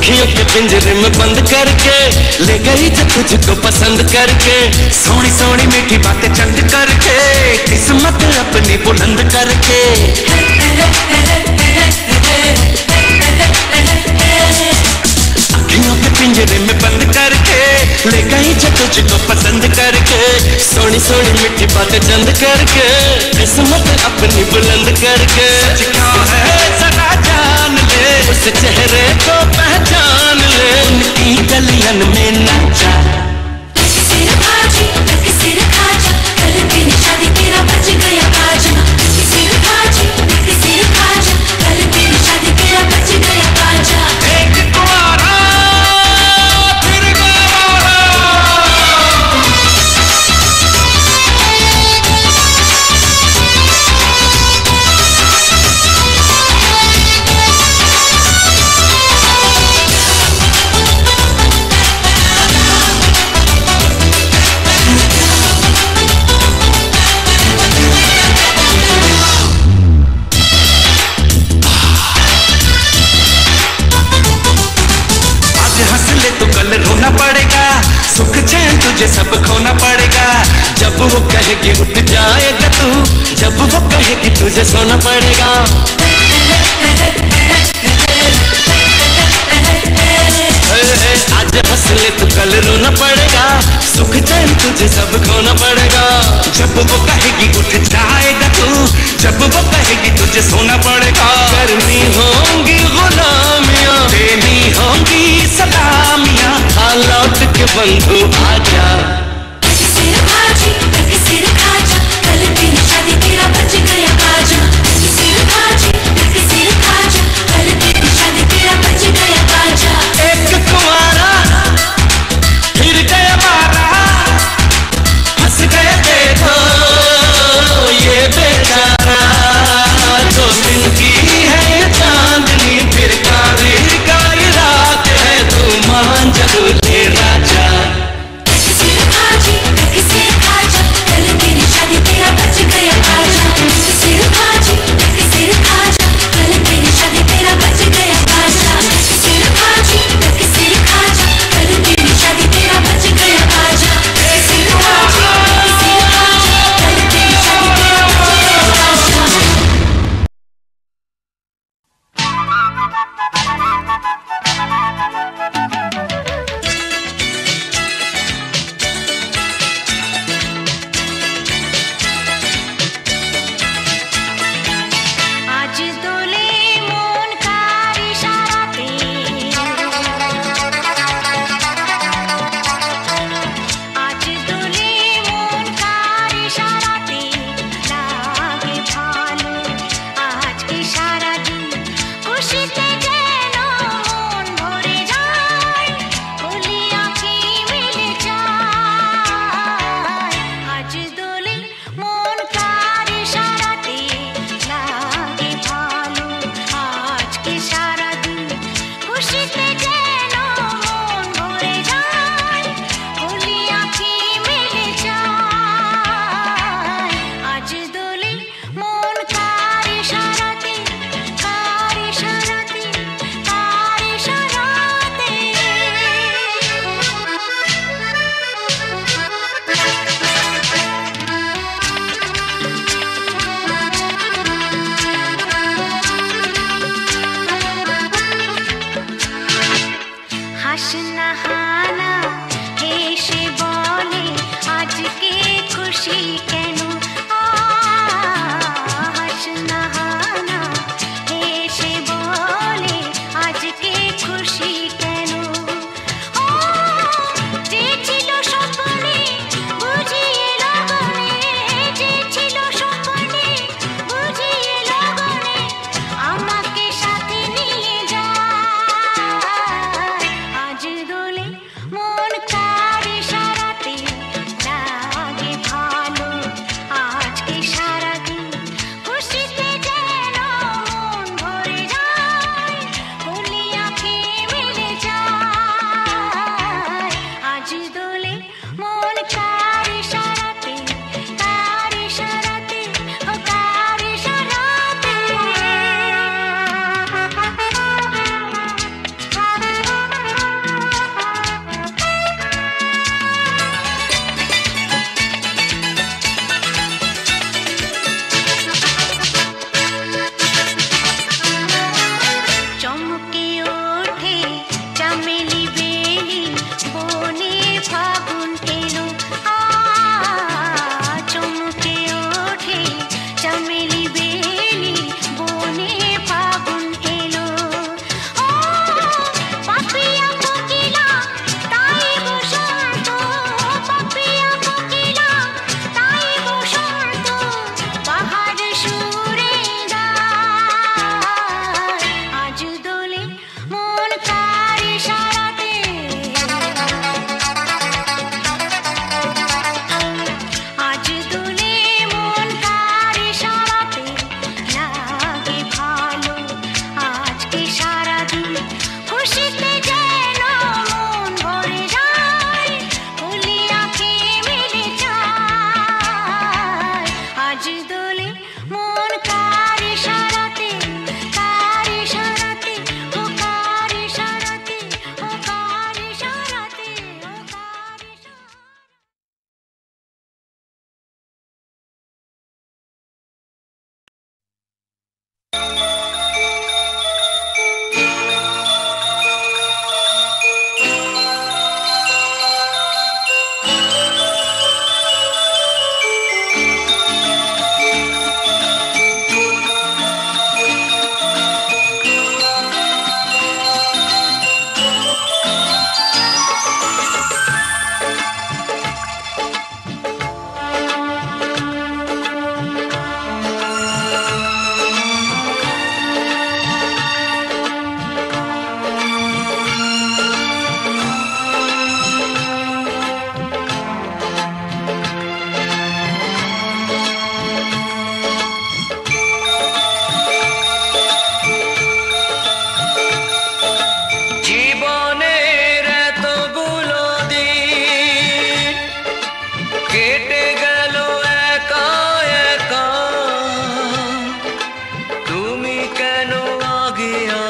अखियों के पिंजरे में बंद करके ले गई जब तुझको पसंद करके, सोनी सोनी मीठी बातें चंद करके, किस्मत अपनी बुलंद करके। अखियों के पिंजरे में बंद करके ले गई जब तुझको पसंद करके, सोनी सोनी मीठी बातें चंद करके, किस्मत अपनी बुलंद करके। सच क्या है सदा जान ले, उस चेहरे को पहचान ले, उनकी गलियन में नाचा। सिर खाजी सिर खाजा, कल तेरी शादी तेरा बच गया बाजा। सिर खाजी सिर खाजा, कल तेरी शादी तेरा बच गया बाजा। एक कुंवारा फिर गवारा, तो कल रोना पड़ेगा, सुख चैन तुझे सब खोना पड़ेगा। जब वो कहेगी उठ जाएगा तू, जब वो कहेगी तुझे सोना पड़ेगा। आज हंस ले तो कल रोना पड़ेगा, सुख चैन तुझे सब खोना पड़ेगा। जब वो कहेगी उठ जाएगा तू, जब वो कहेगी तुझे सोना पड़ेगा। करनी होंगी गुलामियां, देनी होंगी सलामियां, आ लौट के बंधु आजा। सिर खाजी सिर खाजा, कल तेरी शादी तेरा बच गया बाजा। सिर खाजी सिर खाजा, कल तेरी शादी तेरा बच गया बाजा। एक कुंवारा फिर गया मारा, हंस गए देखो ये बेचारा, 2 दिन की है ये जान।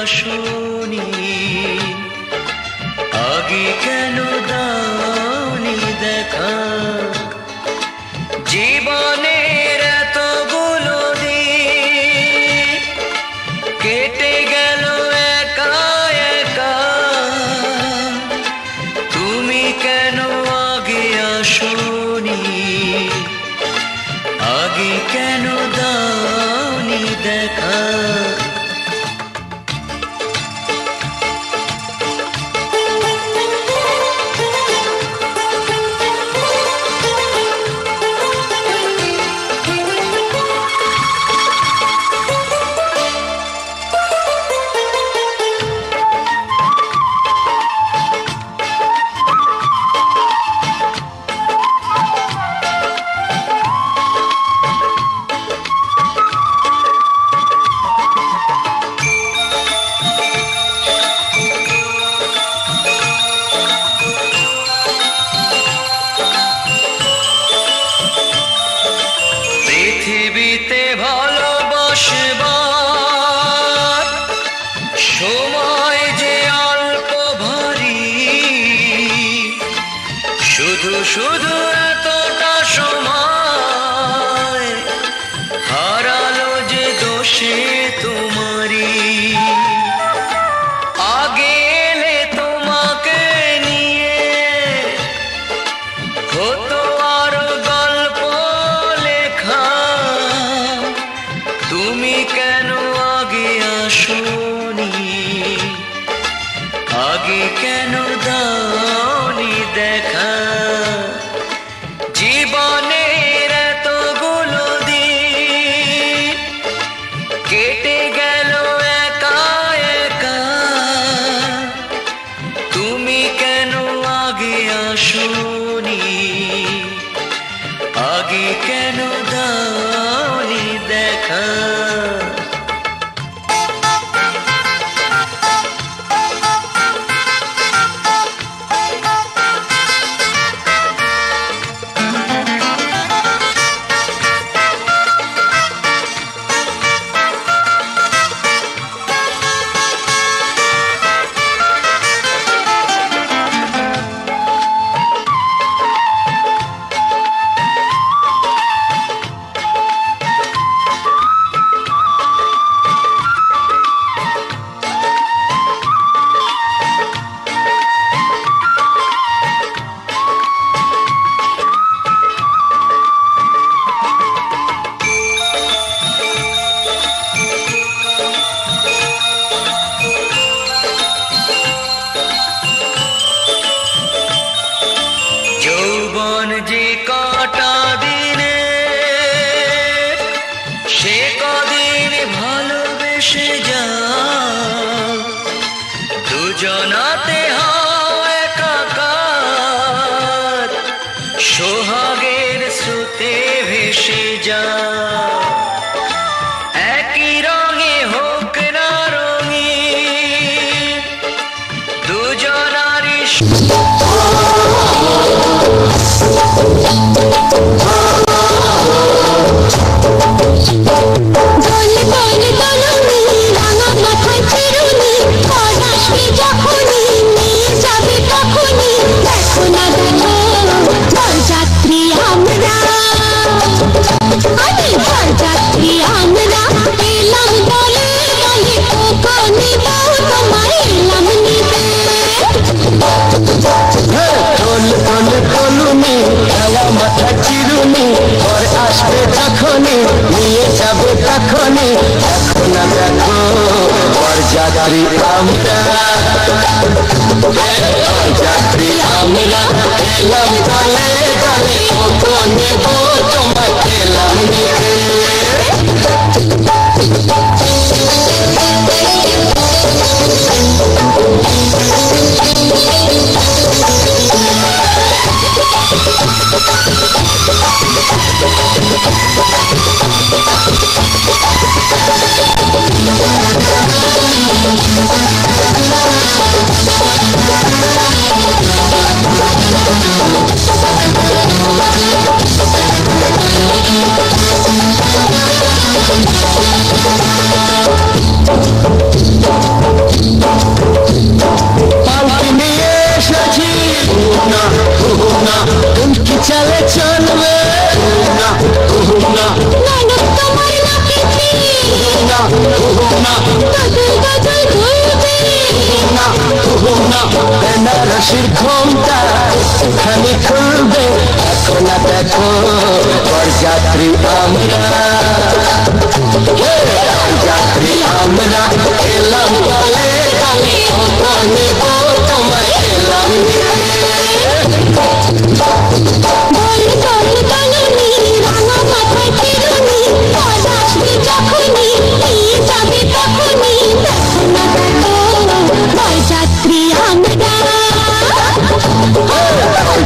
আসনি, আগে কেন দাওনি দেখা, জীবনের এতগুলো দিন কেটে গেল একা একা, তুমি কেন আগে আসনি, আগে কেন দাওনি দেখা। পৃথিবীতে ভালোবাসবার সময় যে অল্প ভারী, শুধু শুধু এতটা সময় হারালো যে দোষে তোমারই। আগে এলে তোমাকে নিয়ে হতো আরো গল্প লেখা, তুমি কেন আগে আসনি, আগে কেন দাওনি দেখা, জীবনের এতগুলো দিন কেটে গেল একা একা, তুমি কেন আগে আসনি, আগে কেন দাওনি দেখা। যৌবন যে কটা দিনে, সে কদিন ভালোবেসে যাও, দুজনাতে হয় একাকার, সোহাগের স্রোতে ভেসে যাও। একই রঙে হোক না রঙিন, দুজনারই নিয়ে যাবে তখনই, এখন দেখো বরযাত্রী আমরা, বরযাত্রী আমরা এলাম দলে দলে, কখন নেব তোমাকে এলাম নিতে। হাসির ঘোমটা এখানে খুলবে, এখন না দেখো বরযাত্রী আমরা, যাত্রী আমরা এলাম বলে গানে নেব তোমায় এলাম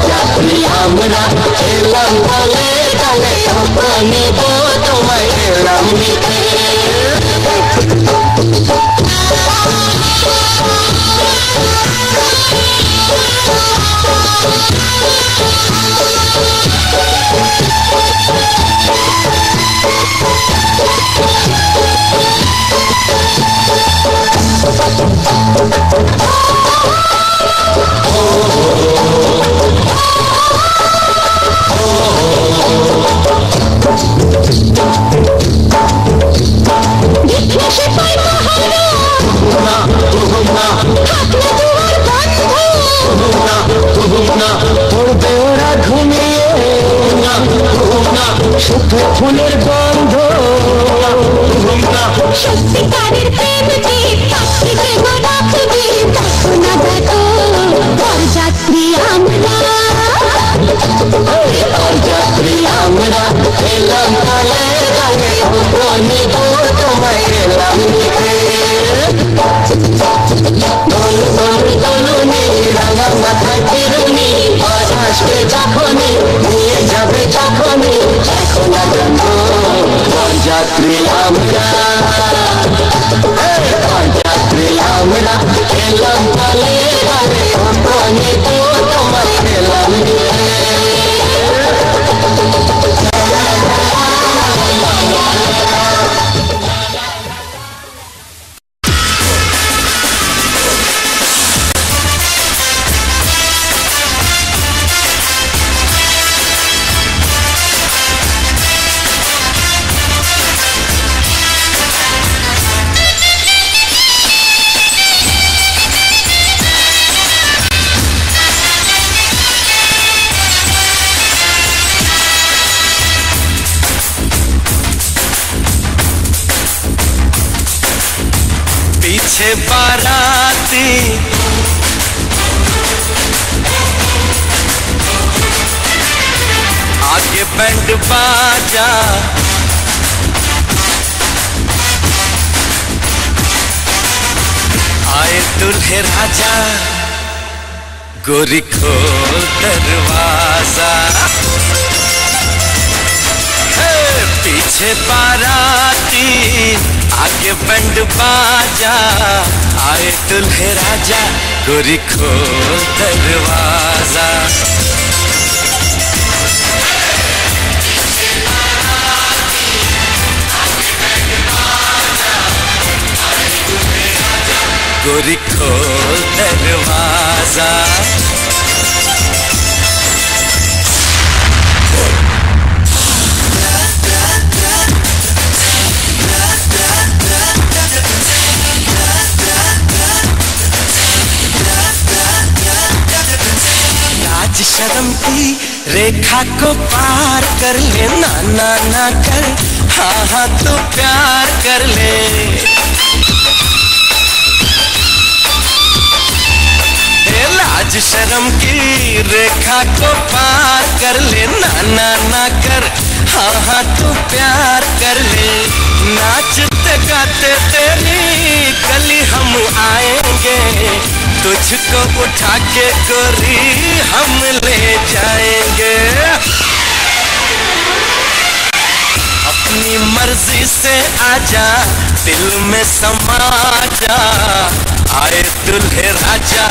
যাত্রী আমরা এলাম বলে গানে নেব তোমায় এলাম ফুলের গন্ধ সত্যিকারের প্রেম রাখবি, দেখো না দেখো বরযাত্রী আমরা, যাত্রী আমরা এলাম বলে গানে নেব তোমায় এলাম দোলনি রাঙা মাথায় ফিরুনি আসবে যখনই নিয়ে যাবে যখনই, এখন না দেখো বরযাত্রী আমরা, বরযাত্রী আমরা এলাম বলে গানে নেব তোমায় এলাম पीछे बाराती आगे बैंड बाजा, आए दूल्हे राजा गोरी खोल दरवाजा, पीछे बाराती आगे बैंड बाजा, आए दूल्हे राजा गोरी खोल दरवाजा, गोरी खोल दरवाजा, लाज शर्म की रेखा को पार कर ले, ना ना ना कर हाँ हाँ तो प्यार कर ले, लाज शर्म की रेखा को पार कर ले, ना ना ना कर हाँ हाँ तू प्यार कर ले, नाचते गाते तेरी गली हम आएंगे, तुझको उठा के गोरी हम ले जाएंगे, अपनी मर्जी से आजा दिल में समा जा, आए दूल्हे राजा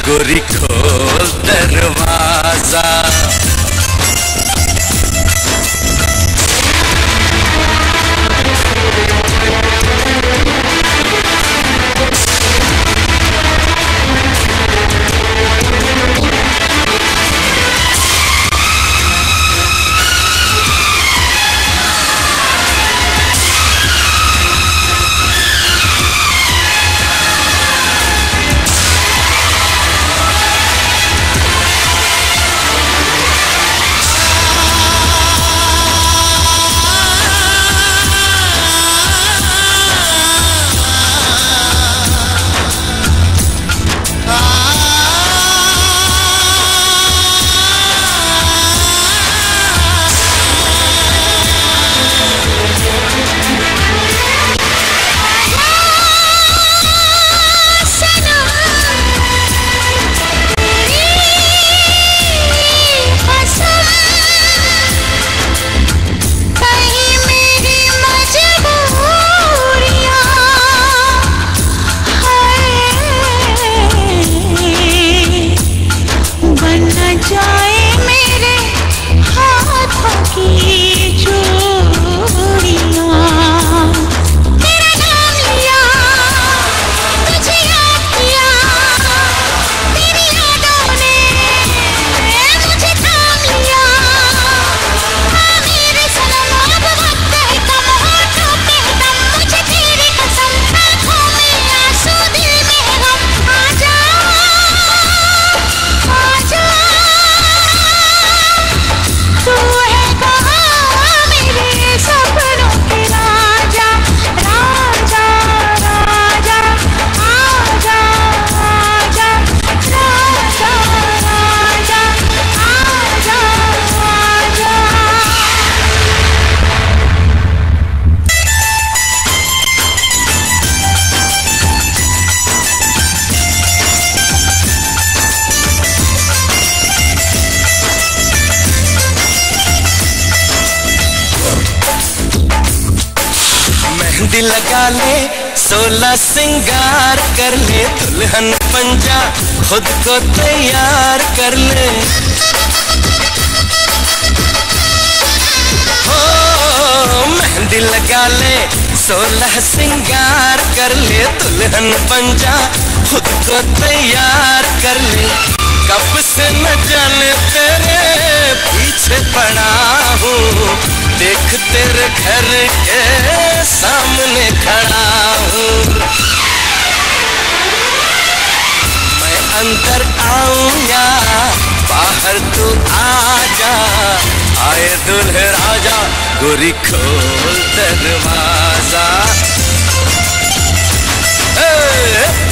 गोरी खोल दरवाजा, मेहंदी लगा ले 16 सिंगार कर ले दुल्हन पंजा खुद को तैयार कर ले हो मेहंदी लगा ले 16 सिंगार कर ले दुल्हन पंजा खुद को तैयार कर ले कब से न जाने तेरे पीछे पड़ा हूँ देख तेरे घर के सामने खड़ा हूँ मैं अंदर आऊं या बाहर तू आजा आए दुल्हे राजा गोरी खोल दरवाजा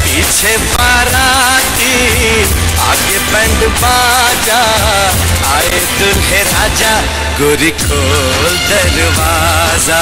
पीछे बाराती आगे बैंड बाजा आए दुल्हे राजा गोरी खोल दरवाजा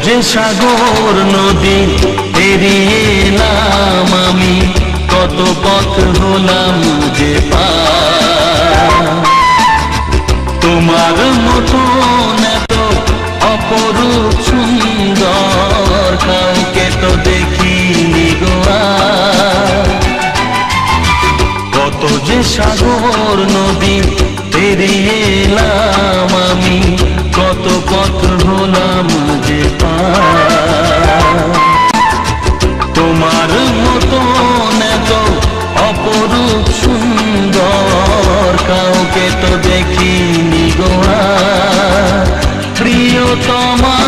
যে সাগর নদী পেরিয়ে এলাম আমি, কত পথ হলাম যে পার। তোমার মতন এত অপরূপ সুন্দর কাউকে তো দেখিনি গো আর। কত যে সাগর নদী পেরিয়ে এলাম আমি, কত পথ হলাম যে পার। তোমার মতন এত অপরূপ সুন্দর কাউকে তো দেখিনি গো আর। প্রিয়তমা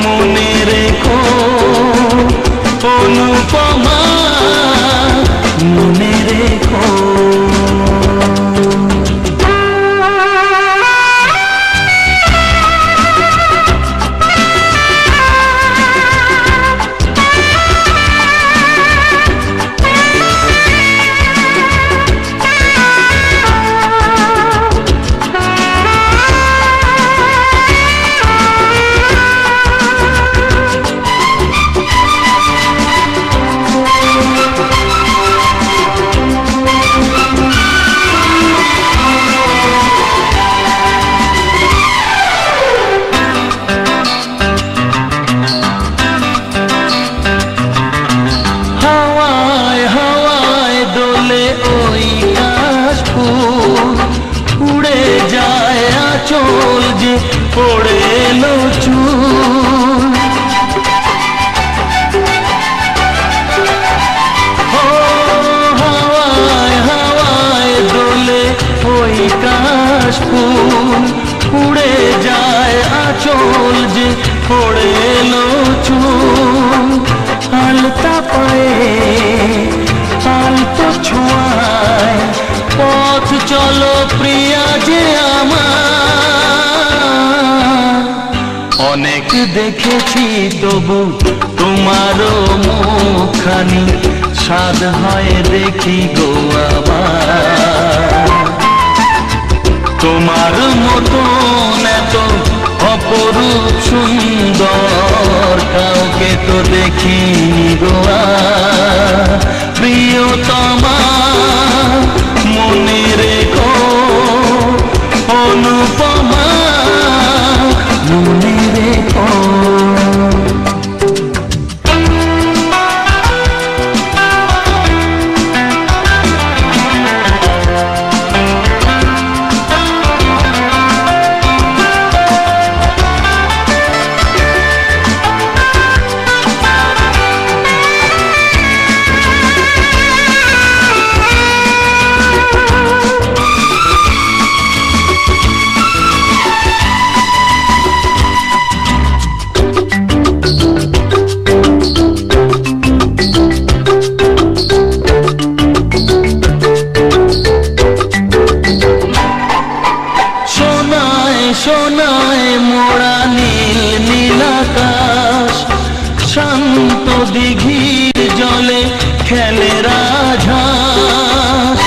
মনে রেখো, অনুপমা মনে রেখো। উড়ে যায় আঁচল যে পড়ে এলো চুল। হাওয়ায় হাওয়ায় দোলে ওই কাশফুল, উড়ে যায় আঁচল যে পড়ে এলো চুল। আলতা পায়ে আলতো ছোঁয়ায় পথ চলো প্রিয়া যে আমার। অনেক দেখেছি তবু তোমারও মুখখানি, স্বাদ হয় দেখি গো আবার। তোমার মতন এত অপরূপ সুন্দর কাউকে তো দেখিনি গো আর। প্রিয়তমা মনে রেখো, অনুপমা মনে রেখো। সোনায় মোড়া নীল নীলাকাশ, শান্ত দিঘির জলে খেলে রাজহাঁস।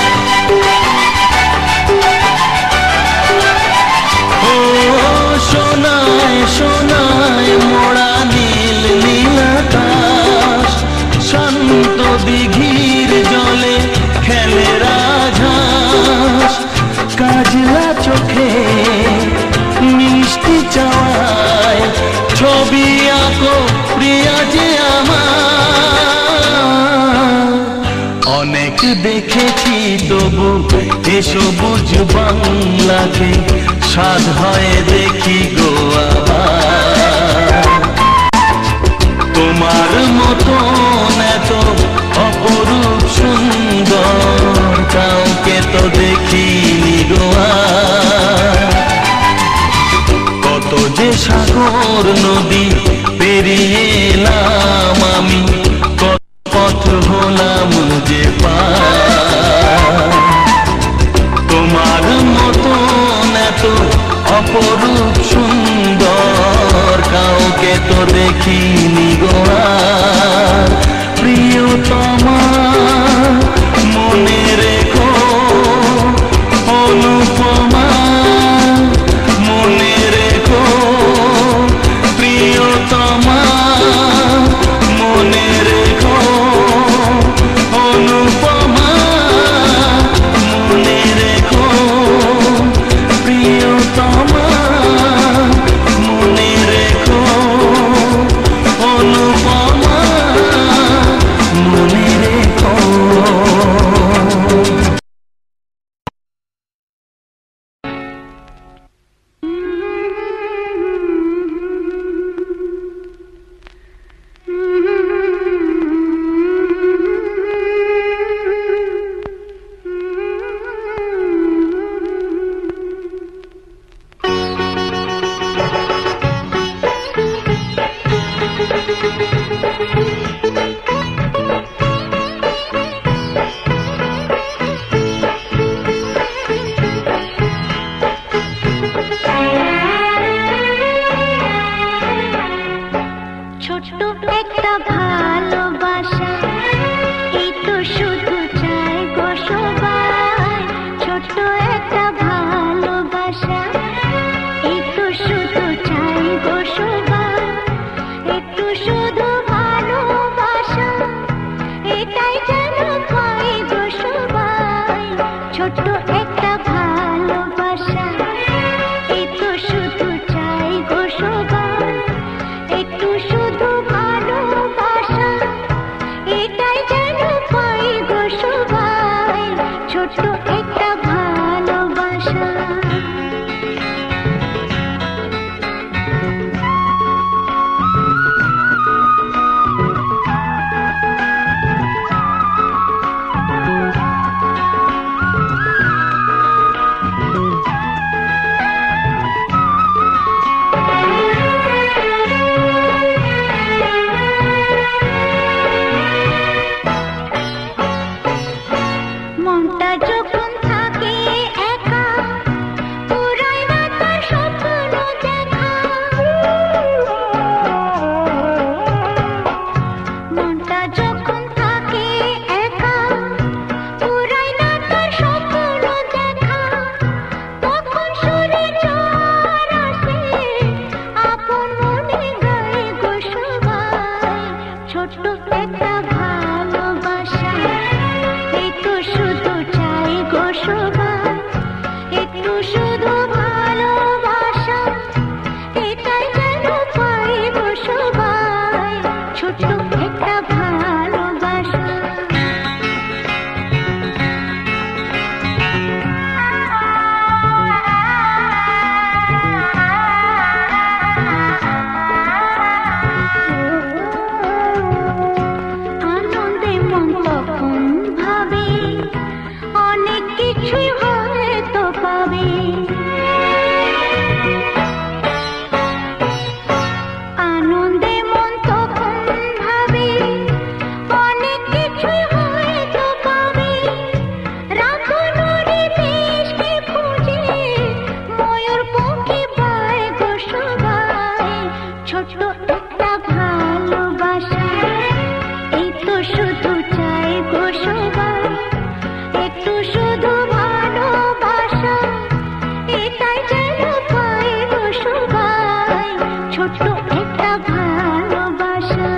ও সোনায় সোনায় মোড়া নীল নীলাকাশ, শান্ত দিঘির জলে খেলে রাজহাঁস। কাজলা চোখে মিষ্টি চাওয়ায় ছবি আঁকো প্রিয়া যে আমার। অনেক দেখেছি তবু এসবুজ বাংলাকে, স্বাদ হয় দেখি গো আবার। তোমার মতন এত অপরূপ সুন্দর কাউকে তো দেখিনি গো আর। কত যে সাগর নদী পেরিয়ে এলাম আমি, কত পথ হলাম যে পার। তোমার মতন এত অপরূপ সুন্দর কাউকে তো দেখিনি গো আর। প্রিয়তমা মনে রেখো, অনুপমা মনে রেখো। প্রিয় ছোট্ট একটা ভালোবাসা এই তো শুধু চাই গো সবাই একটু শুধু ভালোবাসা এটাই যেন পাই গো সবাই ছোট্ট একটা ভালোবাসা মনটা যখন থাকে একা পুরাই না তার স্বপ্ন দেখা মনটা যখন থাকে একা পুরাই না তার স্বপ্ন দেখা তখন সুরে ঝড় আসে আপন মনে গায়ে গো সবাই ছোট্ট একটা ভালোবাসা এই তো শুধু চাই গো সবাই একটু শুধু ভালোবাসা এটাই যেন পাই গো সবাই ছোট্ট একটা ভালোবাসা আনন্দে মন তখন ভাবে অনেক কিছুই হয়তো পাবে আনন্দে মন তখন ভাবে অনেক কিছুই হয়তো পাবে রাখনুরি দেশকে খুঁজে ময়ূর পক্ষে পায় গো সবাই ছোট্ট একটা ভালোবাসা এই তো শুধু চাই গো সবাই একটু শুধু ভালোবাসা এটাই যেন পাই গো সবাই ছোট্ট একটা ভালোবাসা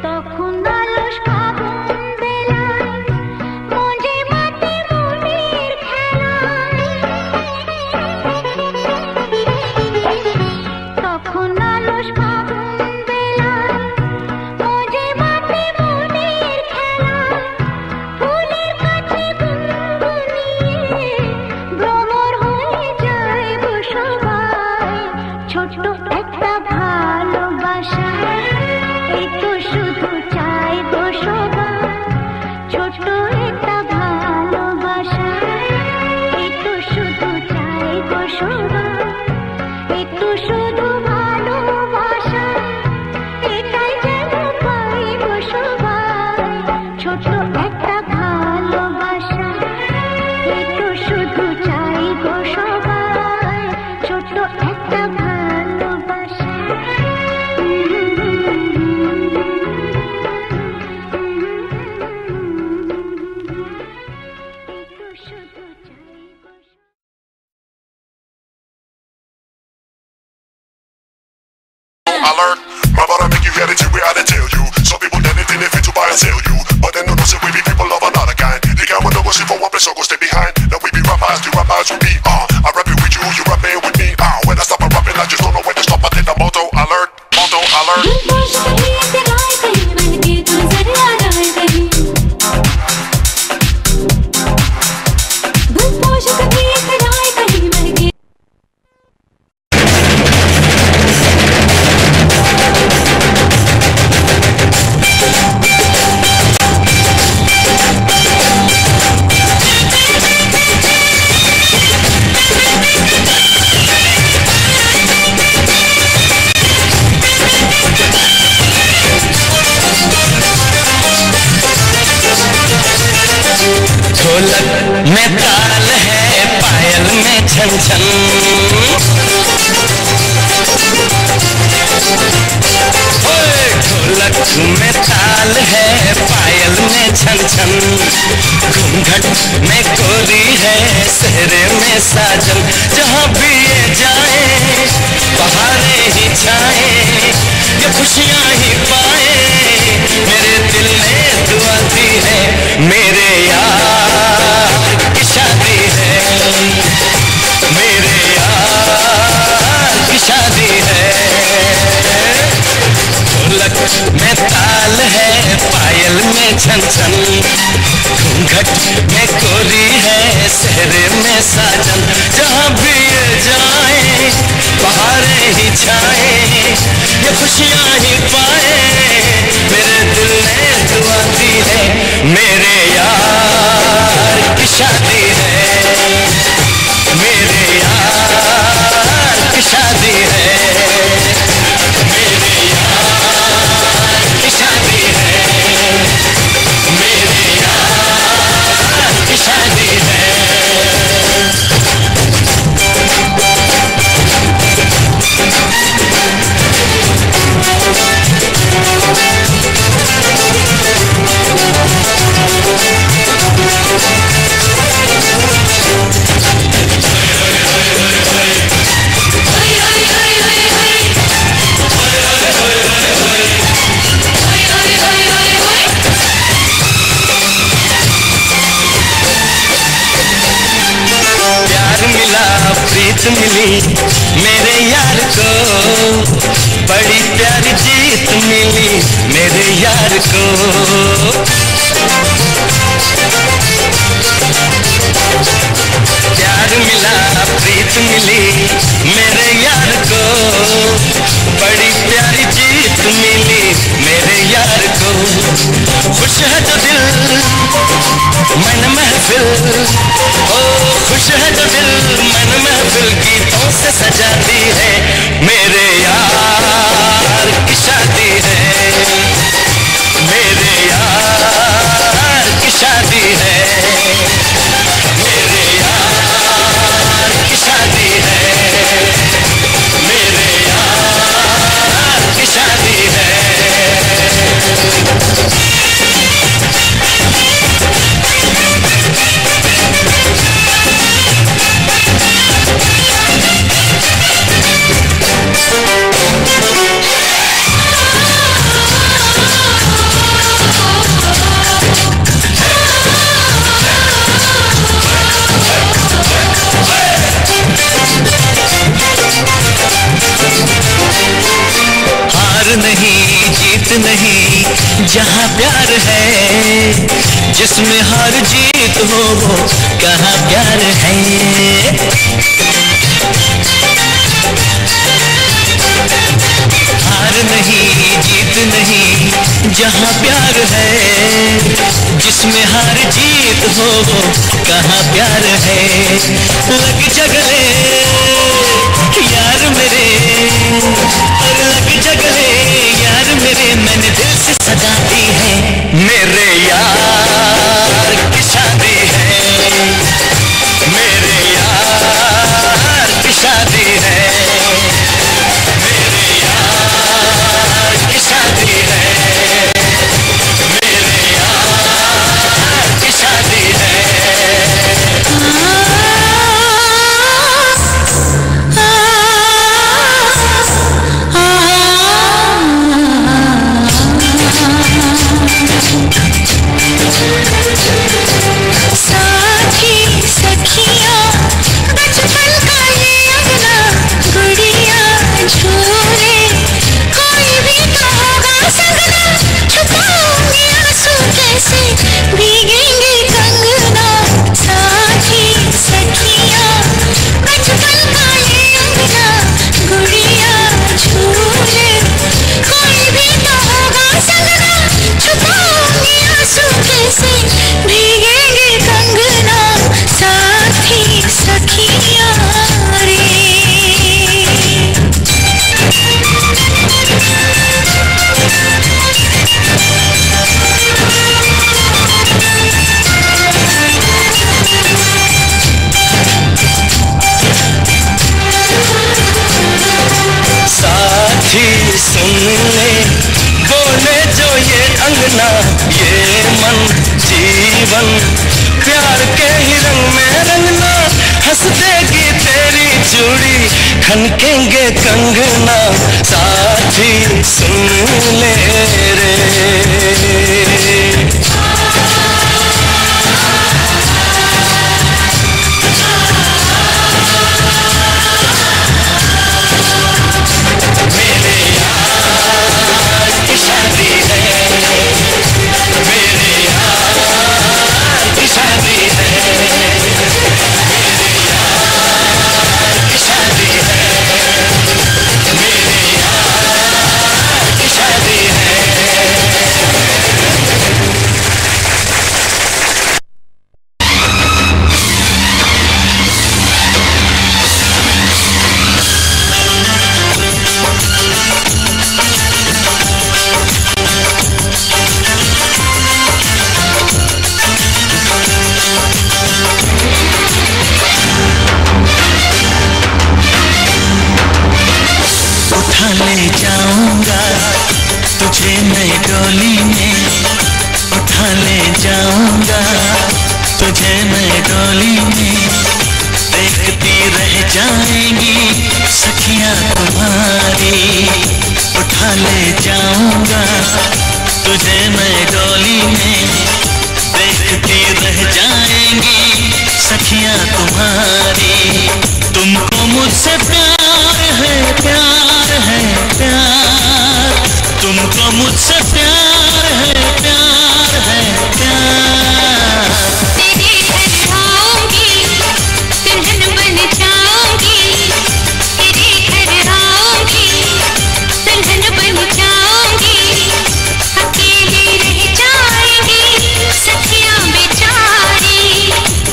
তখন আলস ফাগুন বেলায় মঞ্জে মাতে মনের খেলায় তখন আলস ফাগুন বেলায় মঞ্জে মাতে মনের খেলায় ফুলের কাছে গুনগুনিয়ে ভ্রমর হয়ে যায় গো সবাই ছোট্ট একটা ভালোবাসা এই তো শুধু চাই গো সবাই ছোট্ট একটা ভালোবাসা এই তো শুধু চাই গো সবাই একটু শুধু ভালোবাসা এটাই যেন পাই গো সবাই ছোট্ট একটা ভালোবাসা এই তো শুধু চাই গো সবাই ছোট্ট একটা ভালোবাসা Alert, my brother make you reality where I tell you. Some people anything they fit to buy and sell you. But they don't know say we be people of another kind. The guy will no go sit for one place or go stay behind. Now we be rappers, the rappers we be I rap it with you, you rap it with me. When I stop rapping, I just don't know when to stop. I take the motto alert, motto alert. ढोलक में ताल है पायल में छन छन में साजन, जहाँ भी ये जाए बहारें ही छाए, ये खुशियाँ ही पाए, मेरे दिल ने दुआ दी है, मेरे यार की शादी है, मेरे यार की शादी है। ढोलक में ताल है, पायल में छन छन, घूंघट में कोरी है, सहरे में साजन, जहाँ भी ये जाए बहारें ही छाए, ये खुशियाँ ही पाए, मेरे दिल ने दुआ दी है, मेरे यार की शादी है, मेरे यार की शादी है, मेरे यार की शादी है, मेरे यार की शादी है। प्रीत मिली मेरे यार को, बड़ी प्यारी जीत मिली मेरे यार को, प्यार मिला प्रीत मिली मेरे यार को, बड़ी प्यारी जीत मिली मेरे यार को, खुश है जो दिल मन महफिल, ओ खुश है जो दिल मन महफिल, गीतों से सजाती है, मेरे यार की शादी है, मेरे यार की शादी है, मेरे यार की शादी है, मेरे यार की शादी है। नहीं जीत नहीं जहाँ प्यार है, जिसमें हार जीत हो वो कहाँ प्यार है, हार नहीं जीत नहीं जहाँ प्यार है, जिसमें हार जीत हो वो कहाँ प्यार है, लग जगले यार मेरे, और लग जगले यार मेरे, मैंने दिल से सजा दी है, मेरे यार की शादी है, मेरे यार की शादी है, मेरे यार की शादी है, मेरे यार की शादी है। अंगना ये मन जीवन प्यार के ही रंग में रंगना, हंसते चूड़ी खनकेंगे कंगना साथी सुन ले रे। मेरे यार की शादी है, मेरे यार की शादी है, मेरे यार की शादी है, मेरे यार की शादी है। उठा ले जाऊंगा तुझे मैं डोली में, उठा ले जाऊंगा तुझे मैं डोली में, देखती रह जाएंगी सखियां तुम्हारी। उठा ले जाऊंगा तुझे मैं डोली में, देखती रह जाएंगी सखियां तुम्हारी। तुमको मुझसे प्यार है, प्यार है, प्यार, तुमको मुझसे प्यार है, प्यार है, प्यार। तेरे घर आऊंगी, दुल्हन बन जाऊंगी, तेरे घर आऊंगी, दुल्हन बन जाऊंगी, अकेली रह जाएंगी सखियां बेचारी।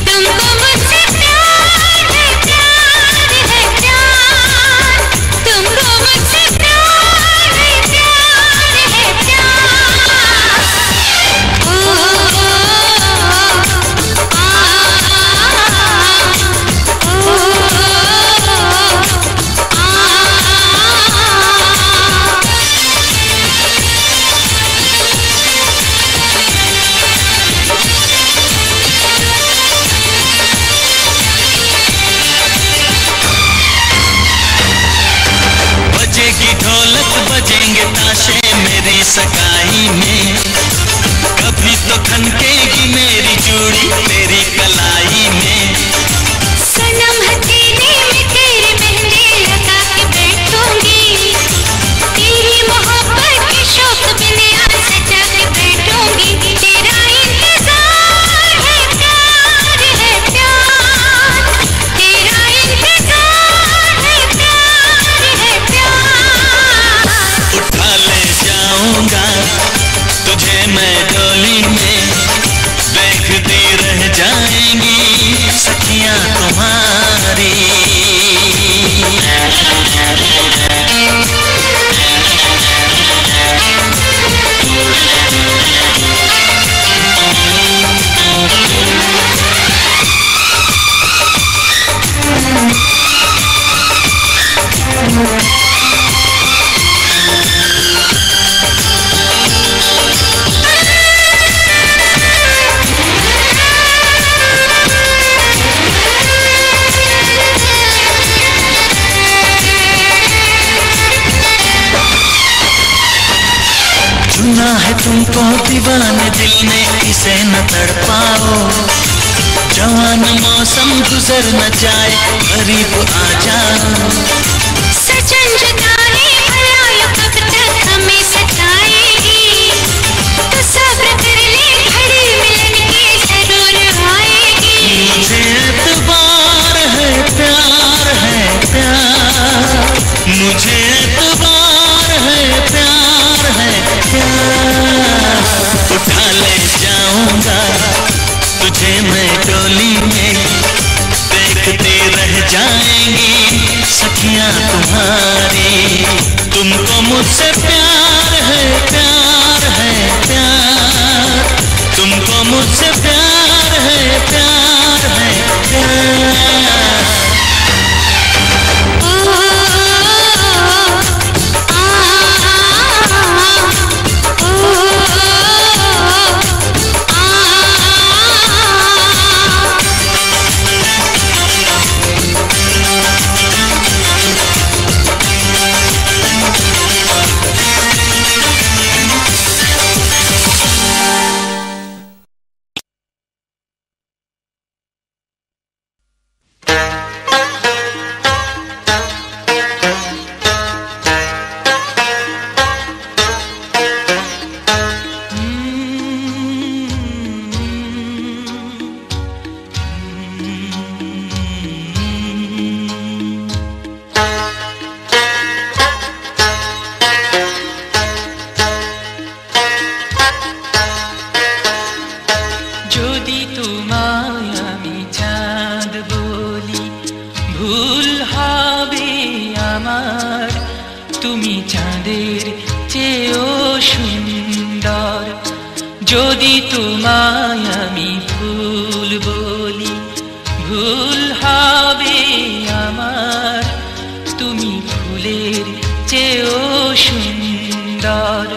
तुमको मुझसे प्यार है, प्यार है, प्यार, तुमको मुझसे प्यार है, प्यार है, प्यार। ओ बजेगी ढोलक बजेंगे ताशे मेरी सगाई में, कभी तो खनकेगी मेरी चूड़ी तेरी कलाई में। सनम हसीने में तेरी मेहंदी लगा के बैठूंगी, तेरी मोहब्बत के शौक बिंदिया सजा के बैठूंगी। तेरा इंतजार है, प्यार है, प्यार, तेरा इंतजार है, प्यार है, प्यार। उठा ले जाऊंगा तुझे मैं डोली में, देखती रह जाएंगी सखियां तुम्हारी। चुना है तुमको दीवाने दिल ने, इसे न तड़पाओ, जवान मौसम गुजर न जाए करीब आ जाओ। सजन जुदाई भला ये कब तक हमें सताएगी, तो सब्र कर ले घड़ी मिलन की जरूर आएगी। मुझे एतबार है, प्यार है, प्यार, मुझे एतबार है, प्यार है, प्यार। उठा ले जाऊंगा तुझे मैं डोली में, देखते रह जाएंगी सखियां तुम्हारी। तुमको मुझसे प्यार है, प्यार है, प्यार, तुमको मुझसे प्यार है, प्यार है, प्यार। ओ আমার তুমি চাঁদের চেয়েও সুন্দর যদি তোমায় আমি ভুল বলি ভুল হবে আমার তুমি ফুলের চেয়েও সুন্দর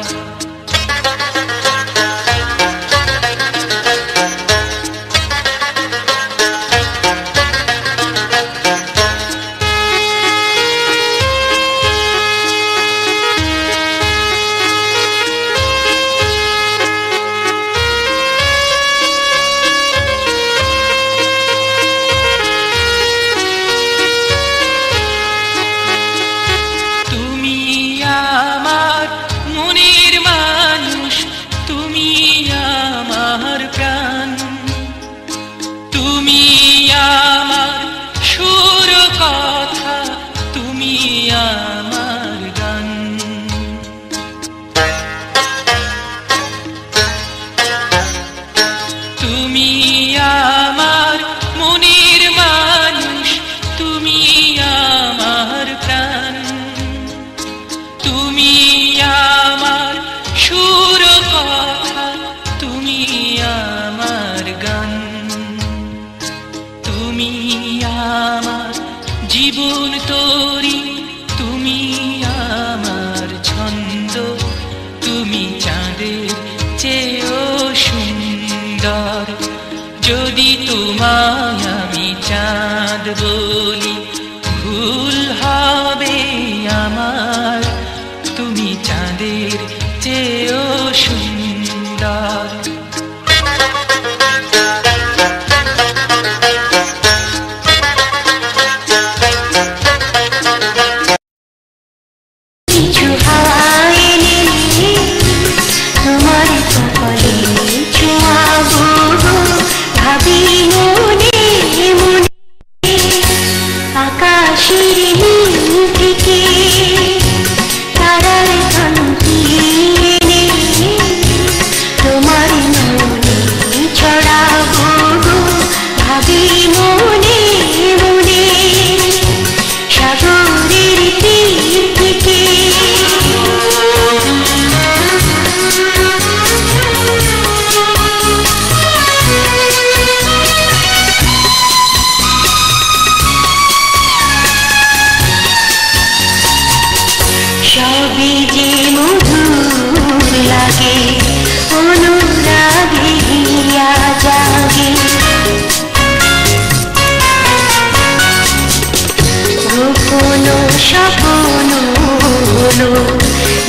জীবন তোরি তুমি আমার ছন্দ তুমি চাঁদের চেয়েও সুন্দর যদি তোমায় আমি চাঁদ বলি ভুল হবে আমার তুমি চাঁদের চেয়েও সুন্দর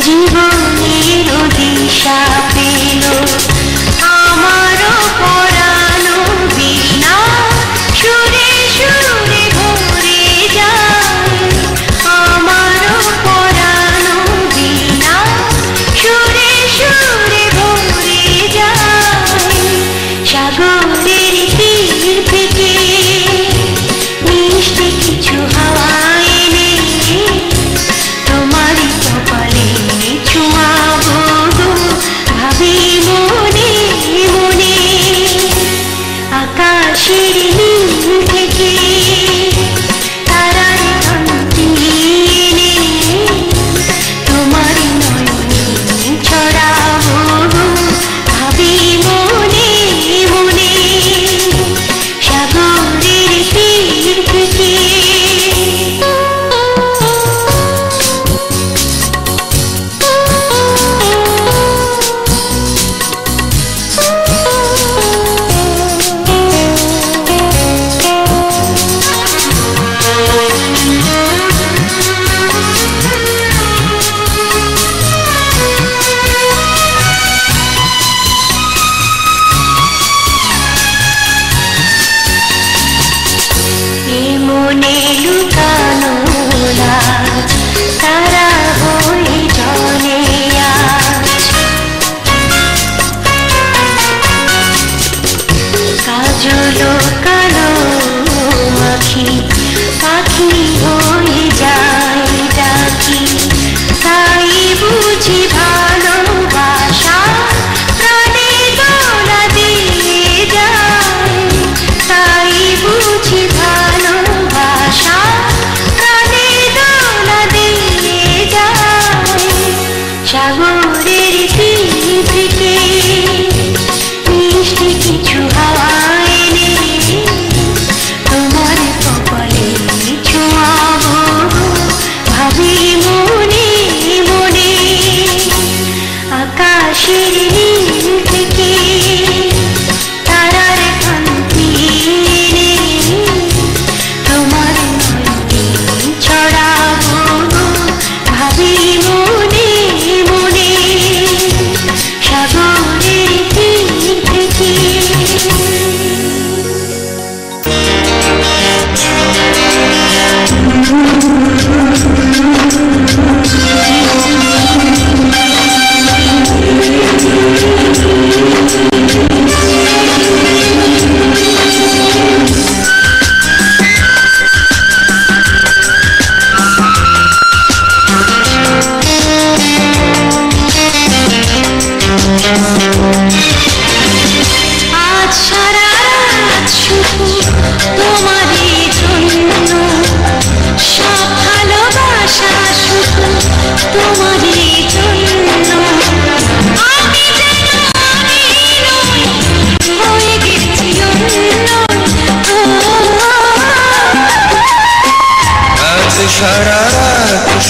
জীবনের দিশা পেল আমার পরানো বিনা সুরে সুরে ভরে যায় আমার পরানো বিনা সুরে সুরে ভরে যায় সাগরের তীর থেকে মিষ্টি কিছু হাওয়া এনে তোমারই কপালে ছোঁয়া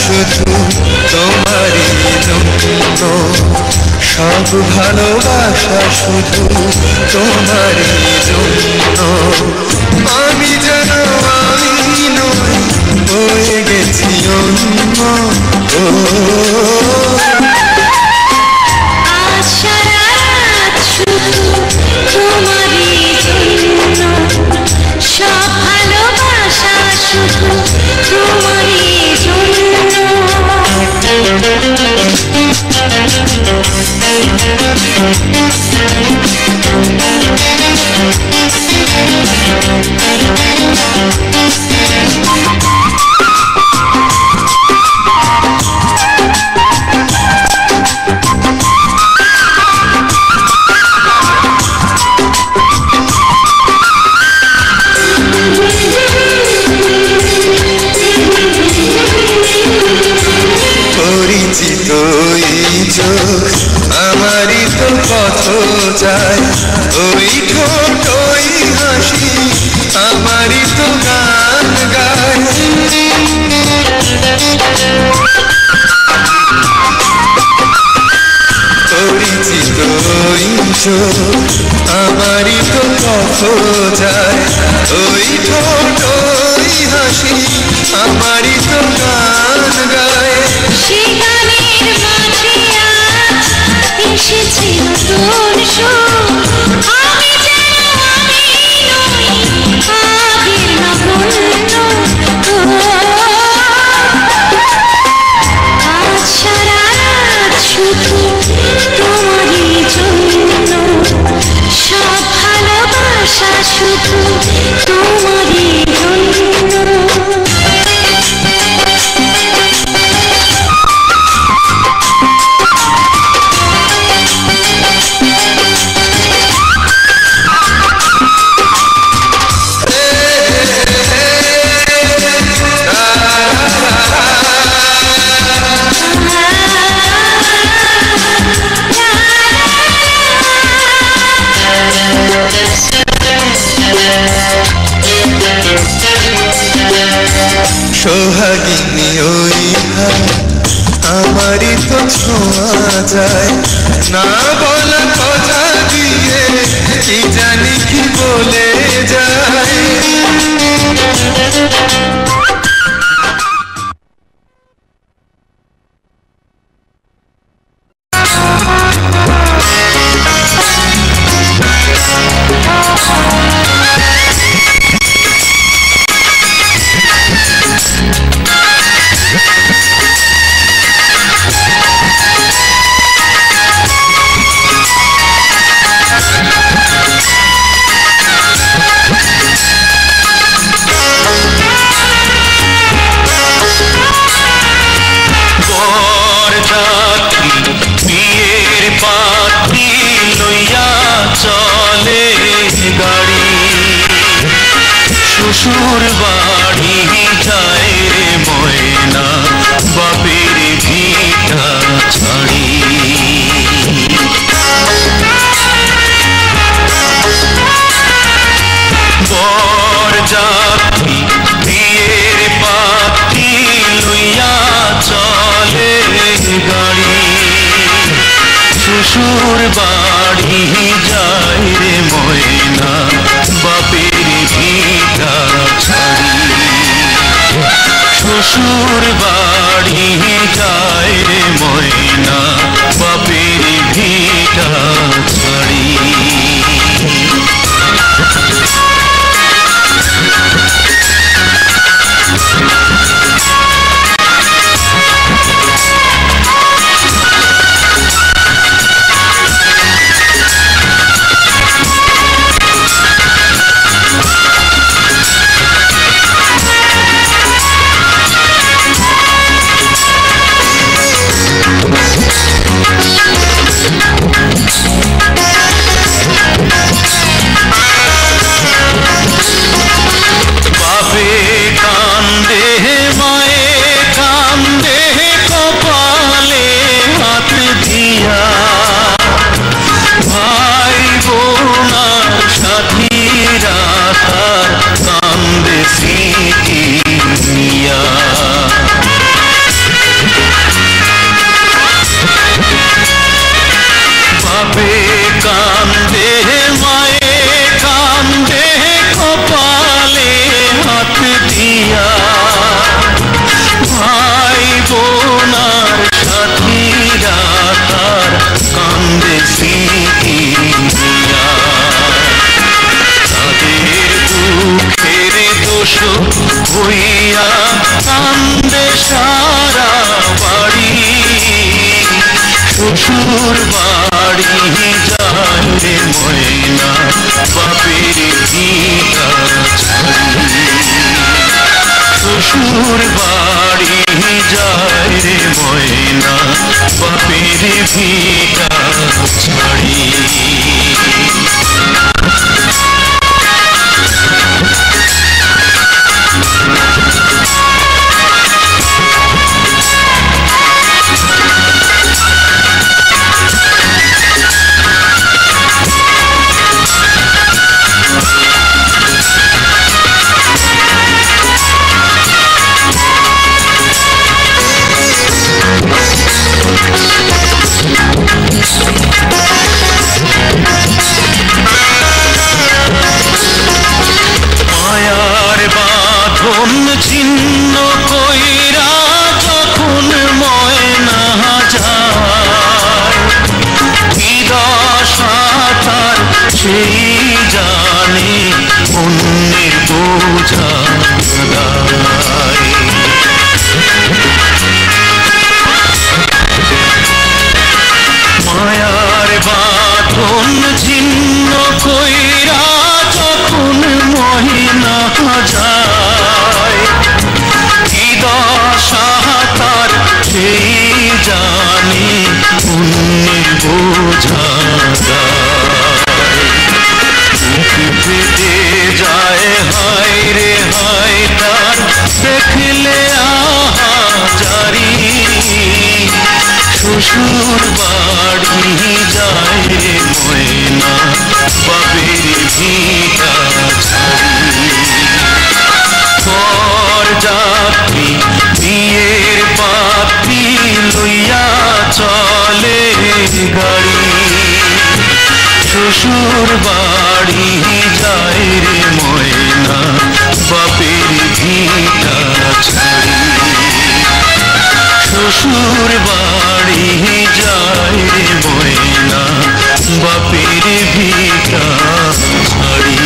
শুধু তোমারই জন্য, সব ভালোবাসা শুধু তোমারই জন্য। আমি যেন আমি নই, হয়ে গেছি অন্য। আজ সারা রাত শুধু তোমারই জন্য, সব ভালোবাসা শুধু তোমারই জন্য। পরিচিত এই চোখ আমারই তো পথ যায়, ওই ঠোঁট ওই হাসি আমারই তো গান গায়। পরিচিত ওই চোখ আমারই তো পথ যায়, ওই ঠোঁট ওই হাসি আমারই তো গান গায়। সে গানের মাঝে আজ এসেছে নতুন সুর, আমি যেন আমি নই, আগের নগণ্য। আজ সারা রাত শুধু তোমারই জন্য, সব ভালোবাসা শুধু তোমারই জন্য। সোহাগিনী ওই হাত আমারই তো ছোঁয়া যায়, না বলা কথা দিয়ে কি জানি কি বলে যায়। শ্বশুর বাড়ি যায় রে ময়না, বাপের ভিটা ছাড়ি। বরযাত্রী বিয়ের পাত্রী লইয়া চলে গাড়ি, শ্বশুর বাড়ি যায় রে ময়না, বাপের ভিটা ছাড়ি। শ্বশুর বাড়ি যায় রে ময়না, বাপের ভিটা ছাড়ি। ফেটে যায় হায় রে হায় তার দেখলে আহাজারি শ্বশুর বাড়ি যায় রে ময়না বাপের ভিটা ছাড়ি পর যাত্রী বিয়ের পাত্রী লইয়া চলে গাড়ি শ্বশুর বাড়ি যায় রে ময়না বাপের ভিটা ছাড়ি শ্বশুর বাড়ি যায় রে ময়না বাপের ভিটা ছাড়ি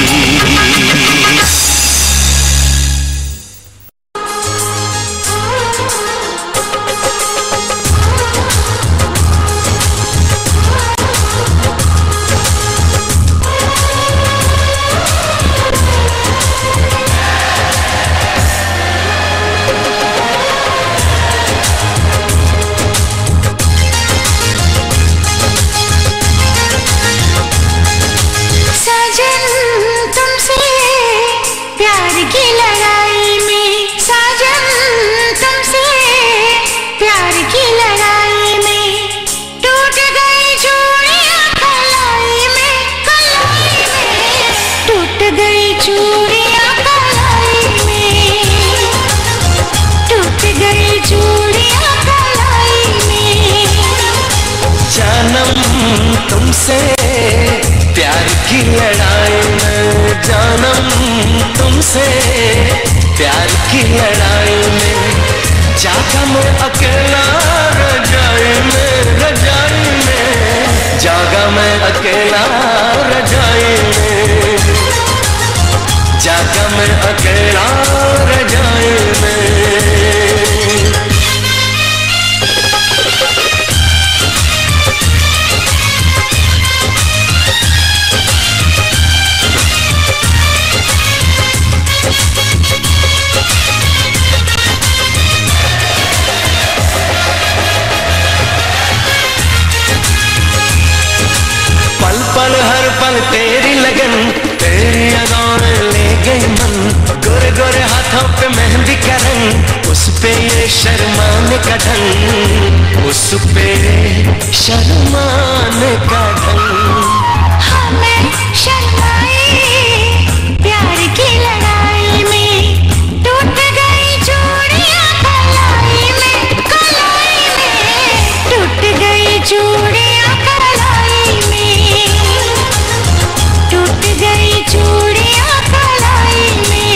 तुमसे प्यार की लड़ाई में जानम तुमसे प्यार की लड़ाई में जागा मैं अकेला रजाई में जागा मैं अकेला रजाई में जागा मैं अकेला रजाई में पल हर पल तेरी लगन तेरी अदाएं ले गई मन गोरे गोरे हाथों पे मेहंदी का रंग उस पे ये शर्माने का ढंग उस पे शर्माने का ढंग हमें शर्माए प्यार की लड़ाई में टूट गई चूड़ियां कलाई में टूट गई चूड़ियां कलाई में टूट गई चूड़ियां कलाई में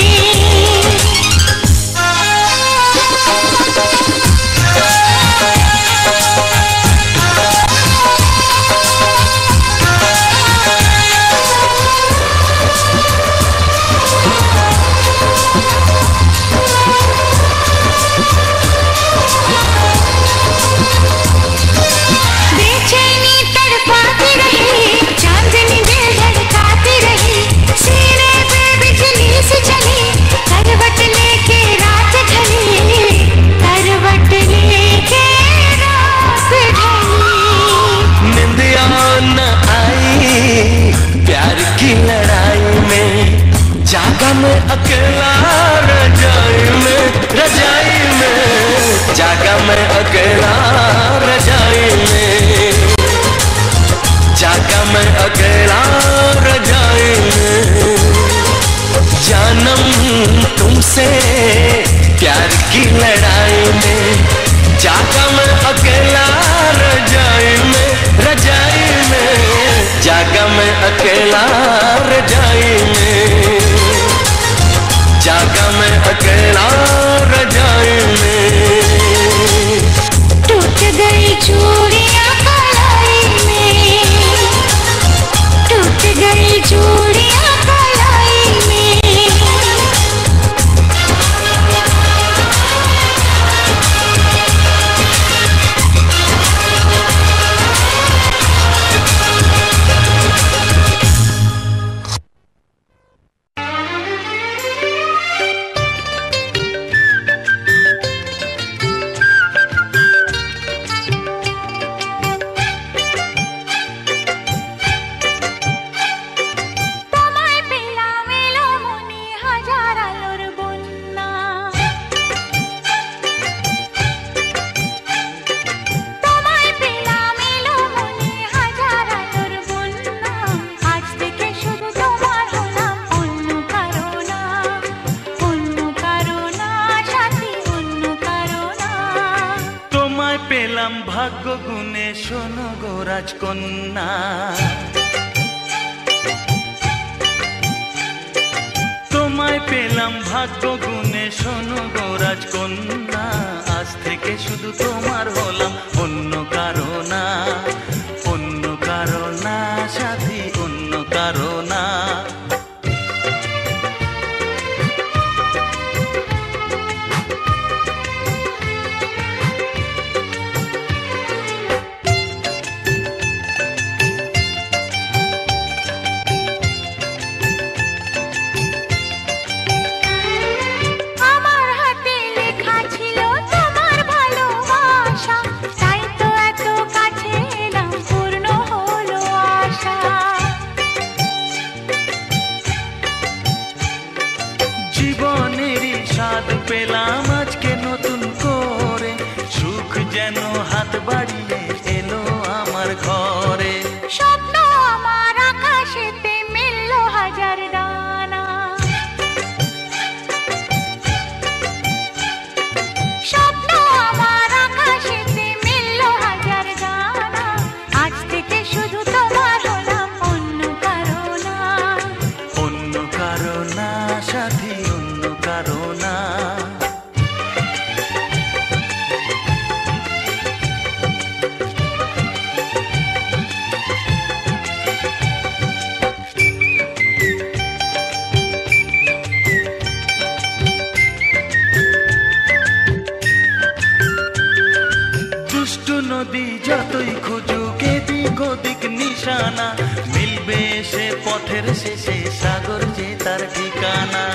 পেলাম ভাগ্য গুণে শোনো গো রাজকন্যা, তোমায় পেলাম ভাগ্য গুণে শোনো গো রাজকন্যা। আজ থেকে শুধু তোমার হলাম, অন্য কারো না, অন্য কারো না সাথী, অন্য কারো না। পেলাম আজকে নতুন করে, সুখ যেন হাত বাড়িয়ে এলো আমার ঘরে। স্বপ্ন আমার আকাশেতে মিলল হাজার ডানা, স্বপ্ন আমার আকাশেতে মিলল হাজার ডানা। আজ থেকে শুধু তোমার হলাম, অন্য কারো না, অন্য কারো না সাথী, অন্য কারো না। দুষ্টু নদী যতই খুঁজুক এদিক ওদিক নিশানা, মিলবে সে পথের শেষে সাগর যে তার ঠিকানা।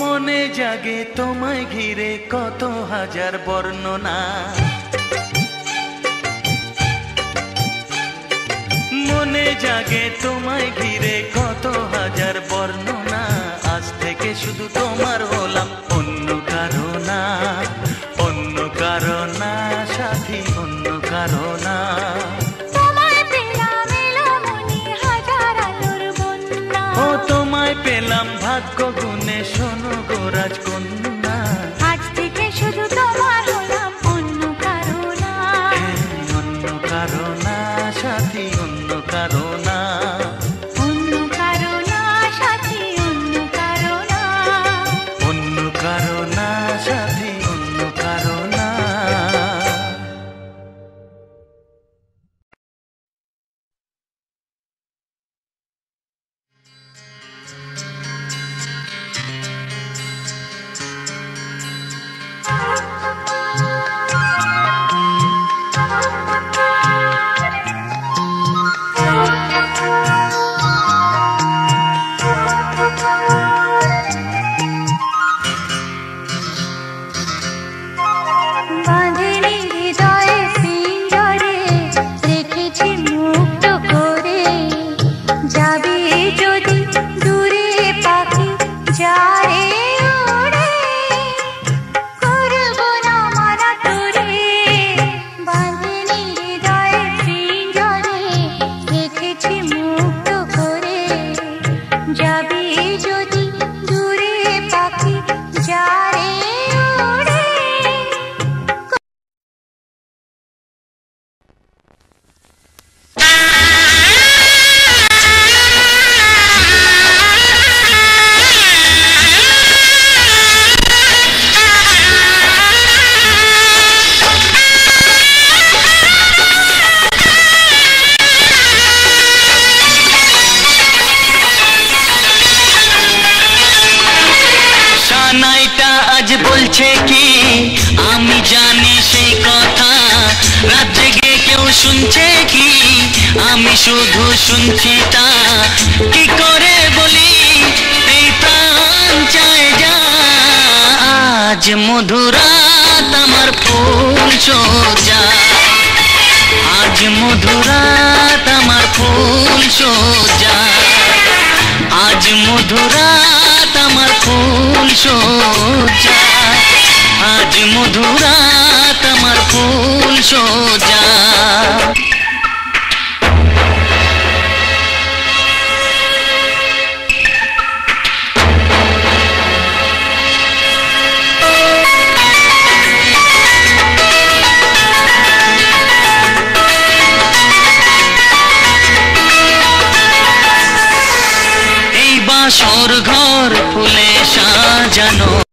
মনে জাগে তোমায় ঘিরে কত হাজার বর্ণনা, মনে জাগে তোমায় ঘিরে কত হাজার বর্ণনা। আজ থেকে শুধু তোমার হলাম, অন্য কারো না, অন্য কারো না সাথী, অন্য কারো না। ও তোমায় পেলাম ভাগ্য গুণে শোনো গো রাজকন্যা। আজ থেকে শুধু তোমার হলাম, অন্য কারো না, অন্য কারো না সাথী, অন্য কারো না। অন্য কারো না সাথী, অন্য কারো না, অন্য কারো না সাথী, অন্য কারো না। বাঁধেনি হৃদয়ে পিঞ্জরে, রেখেছি মুক্ত করে। যাবি যদি দূরে পাখি যারে ওড়ে, করব না মানা তোরে। বাঁধেনি হৃদয়ে পিঞ্জরে, রেখেছি মুক্ত করে। যাবি যদি দূরে পাখি যারে ওড়ে। সানাইটা আজ বলছে কি আমি জানি সেই কথা, রাত জেগে কেউ শুনছে কি আমি শুধু শুনছি তা। কি করে বলি এই প্রাণ চায় যা, আজ মধুরাত আমার ফুল সোজা, আজ মধুরাত আমার ফুল সোজা, আজ মধুরাত আমার ফুল সোজা, আজ মধুরাত আমার ফুল সোজা।